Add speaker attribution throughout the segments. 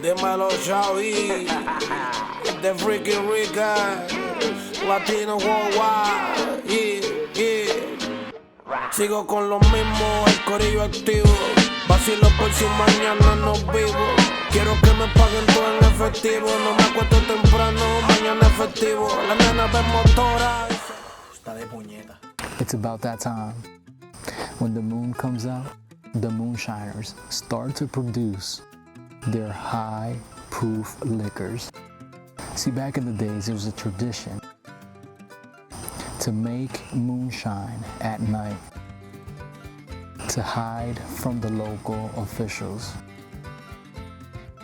Speaker 1: Dímelo, Xavi, de Freaking Rica, Latino Worldwide, yeah. Sigo con lo mismo, el corillo activo. Vacilo por si mañana no vivo. Quiero que me paguen todo en efectivo. No me acuesto temprano, mañana efectivo. La nena de motora. Está de puñeta.
Speaker 2: It's about that time. When the moon comes out, the moonshiners start to produce their high-proof liquors. See, back in the days, it was a tradition to make moonshine at night to hide from the local officials.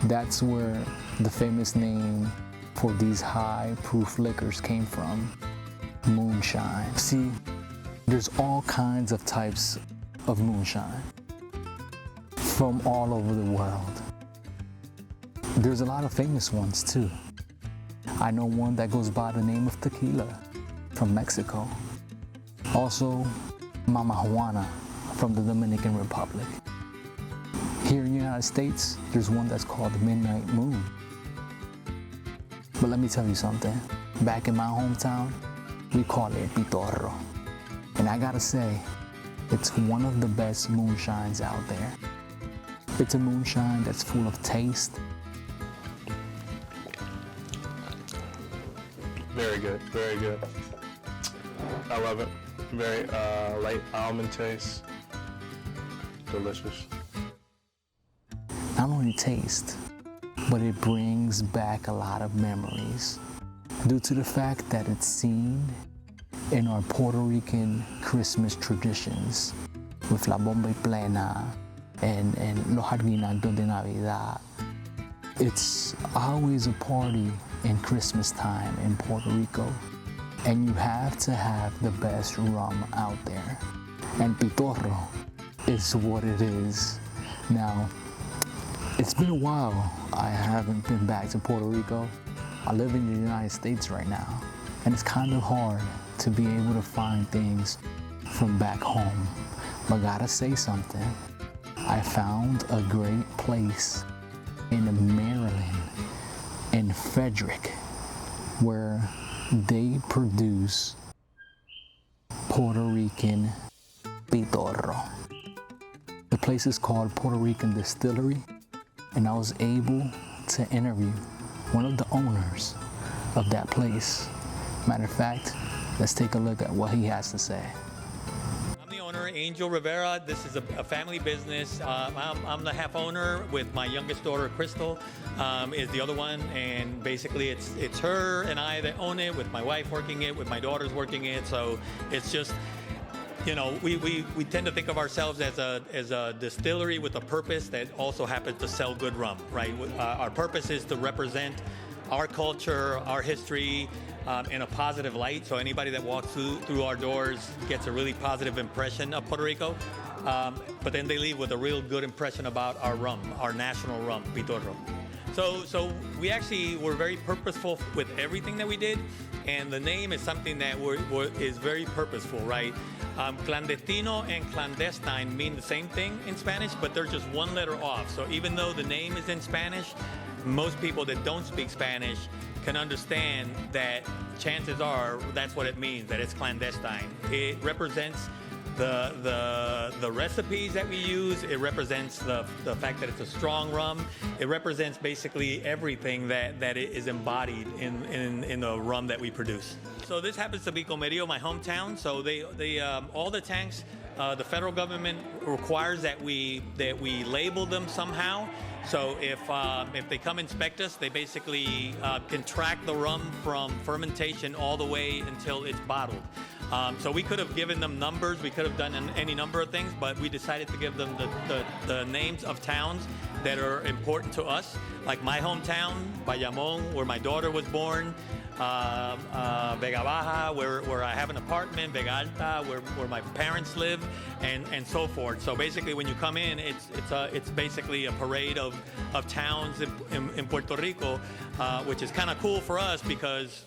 Speaker 2: That's where the famous name for these high-proof liquors came from, moonshine. See, there's all kinds of types of moonshine from all over the world. There's a lot of famous ones too. I know one that goes by the name of tequila from Mexico. Also, Mama Juana from the Dominican Republic. Here in the United States, there's one that's called Midnight Moon. But let me tell you something. Back in my hometown, we call it Pitorro. And I gotta say, it's one of the best moonshines out there. It's a moonshine that's full of taste.
Speaker 3: Very good, very good. I love it. Very light almond taste. Delicious.
Speaker 2: Not only taste, but it brings back a lot of memories due to the fact that it's seen in our Puerto Rican Christmas traditions with la bomba y plena and los aguinaldos de Navidad. It's always a party in Christmas time in Puerto Rico, and you have to have the best rum out there. And Pitorro is what it is. Now, it's been a while I haven't been back to Puerto Rico. I live in the United States right now, and it's kind of hard to be able to find things from back home. But gotta say something, I found a great place in Maryland, in Frederick, where they produce Puerto Rican Pitorro. The place is called Puerto Rican Distillery, and I was able to interview one of the owners of that place. Matter of fact, let's take a look at what he has to say.
Speaker 4: I'm the owner, Angel Rivera. This is a family business. I'm the half owner with my youngest daughter, Crystal, is the other one. And basically it's her and I that own it, with my wife working it, with my daughters working it. So it's just, you know, we tend to think of ourselves as a distillery with a purpose that also happens to sell good rum, right? Our purpose is to represent our culture, our history, in a positive light. So anybody that walks through our doors gets a really positive impression of Puerto Rico. But then they leave with a real good impression about our rum, our national rum, Pitorro. So we actually were very purposeful with everything that we did. And the name is something that is very purposeful, right? Clandestino and clandestine mean the same thing in Spanish, but they're just one letter off. So even though the name is in Spanish, most people that don't speak Spanish can understand that chances are that's what it means, that it's clandestine. It represents the recipes that we use. It represents the fact that it's a strong rum. It represents basically everything that is embodied in the rum that we produce. So this happens to be Comerío, my hometown. So they all the tanks, the federal government requires that we label them somehow. So if they come inspect us, they basically can track the rum from fermentation all the way until it's bottled. So we could have given them numbers, we could have done any number of things, but we decided to give them the names of towns that are important to us, like my hometown, Bayamón, where my daughter was born, Vega Baja, where I have an apartment, Vega Alta, where my parents live, and so forth. So basically, when you come in, it's basically a parade of towns in Puerto Rico, which is kind of cool for us because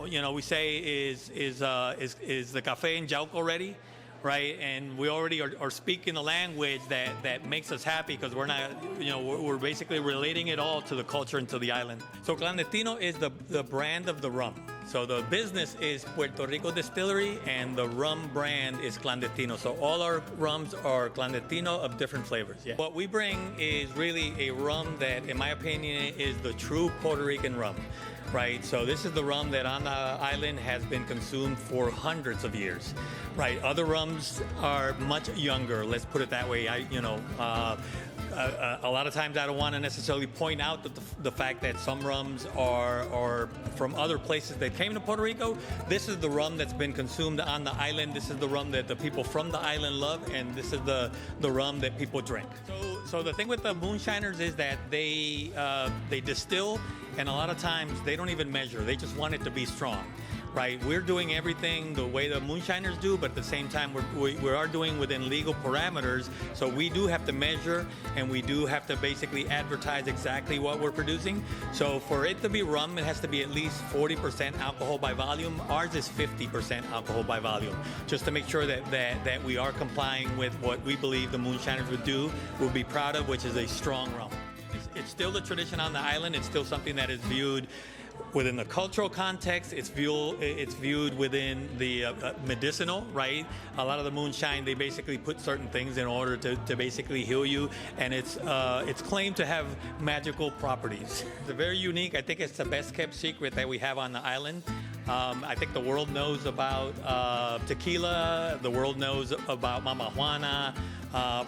Speaker 4: you know, we say is the cafe in Yauco ready? right? And we already are speaking a language that makes us happy because we're not, we're basically relating it all to the culture and to the island. So Clandestino is the brand of the rum. So the business is Puerto Rico Distillery, and the rum brand is Clandestino. So all our rums are Clandestino of different flavors. Yeah. What we bring is really a rum that, in my opinion, is the true Puerto Rican rum. Right, so this is the rum that on the island has been consumed for hundreds of years. Right, other rums are much younger. Let's put it that way. A lot of times I don't want to necessarily point out the fact that some rums are from other places that came to Puerto Rico. This is the rum that's been consumed on the island. This is the rum that the people from the island love, and this is the rum that people drink. So the thing with the moonshiners is that they distill, and a lot of times they don't even measure. They just want it to be strong. Right, we're doing everything the way the moonshiners do, but at the same time we are doing within legal parameters. So we do have to measure, and we do have to basically advertise exactly what we're producing. So for it to be rum, it has to be at least 40% alcohol by volume. Ours is 50% alcohol by volume, just to make sure that we are complying with what we believe the moonshiners would do, would be proud of, which is a strong rum. It's still the tradition on the island. It's still something that is viewed within the cultural context. It's viewed within the medicinal, right? A lot of the moonshine, they basically put certain things in order to basically heal you, and it's claimed to have magical properties. It's very unique. I think it's the best kept secret that we have on the island. I think the world knows about tequila. The world knows about Mama Juana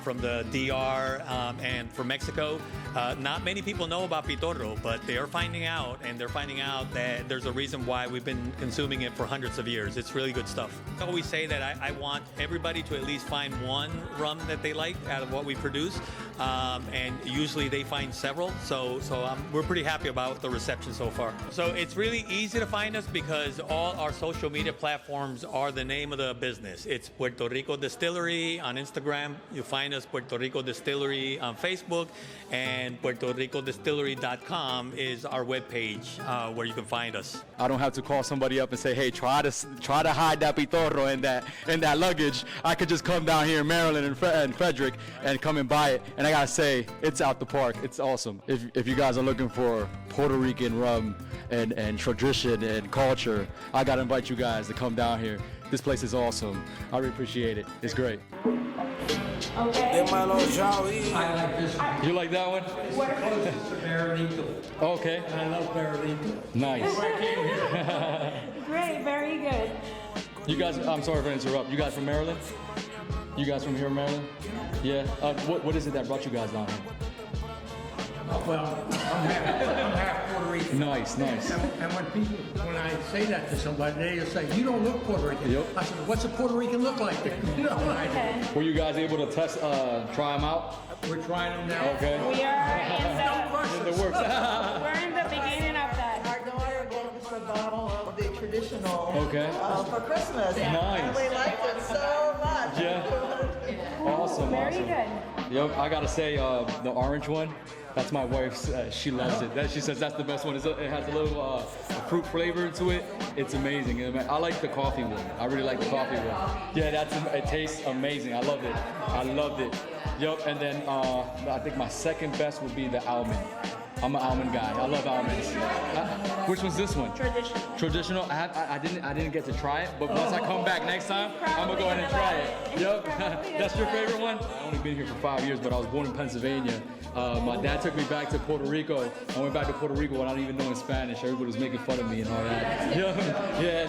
Speaker 4: from the DR and from Mexico. Not many people know about Pitorro, but they are finding out, and they're finding out that there's a reason why we've been consuming it for hundreds of years. It's really good stuff. I always say that I want everybody to at least find one rum that they like out of what we produce, and usually they find several. So we're pretty happy about the reception so far. So it's really easy to find us because all our social media platforms are the name of the business. It's Puerto Rico Distillery on Instagram. You'll find us Puerto Rico Distillery on Facebook, and PuertoRicoDistillery.com is our webpage where you can find us.
Speaker 5: I don't have to call somebody up and say, hey, try to hide that Pitorro in that luggage. I could just come down here in Maryland and Frederick and come and buy it. And I gotta say, it's out the park. It's awesome. If you guys are looking for Puerto Rican rum and tradition and culture, I gotta invite you guys to come down here. This place is awesome. I really appreciate it. It's great.
Speaker 6: Okay.
Speaker 1: I like this.
Speaker 5: You like that one?
Speaker 6: Barrilito.
Speaker 5: Okay.
Speaker 6: I love Barrilito.
Speaker 5: Nice.
Speaker 7: Great, very good.
Speaker 5: You guys, I'm sorry to interrupt. You guys from Maryland? You guys from here in Maryland? Yeah. What is it that brought you guys down here?
Speaker 6: Well, I'm half Puerto Rican.
Speaker 5: Nice.
Speaker 6: And when I say that to somebody, they'll say, "You don't look Puerto Rican."
Speaker 5: Yep.
Speaker 6: I said, "What's a Puerto Rican look like?" You know,
Speaker 5: Were you guys able to try them out?
Speaker 6: we're trying them now.
Speaker 5: Okay.
Speaker 7: We are
Speaker 5: In the works.
Speaker 7: we're in the beginning of that.
Speaker 8: Our daughter gave us a bottle of the traditional
Speaker 5: Okay.
Speaker 8: for Christmas.
Speaker 5: Nice.
Speaker 8: And we liked it so much.
Speaker 5: Yeah. Awesome.
Speaker 7: Very good.
Speaker 5: Yep. I gotta say, the orange one. That's my wife's. She loves it. She says that's the best one. It has a little fruit flavor to it. It's amazing. And I like the coffee one. I really like the coffee one. Yeah, it tastes amazing. I loved it. Yep. And then I think my second best would be the almond. I'm an almond guy. I love almonds. Which one's this one? Traditional. I didn't get to try it, but once I come back next time, I'm gonna go ahead and try it. Yep. That's your favorite one? I've only been here for 5 years, but I was born in Pennsylvania. My dad took me back to Puerto Rico. I went back to Puerto Rico without even knowing Spanish. Everybody was making fun of me and all that. Yeah.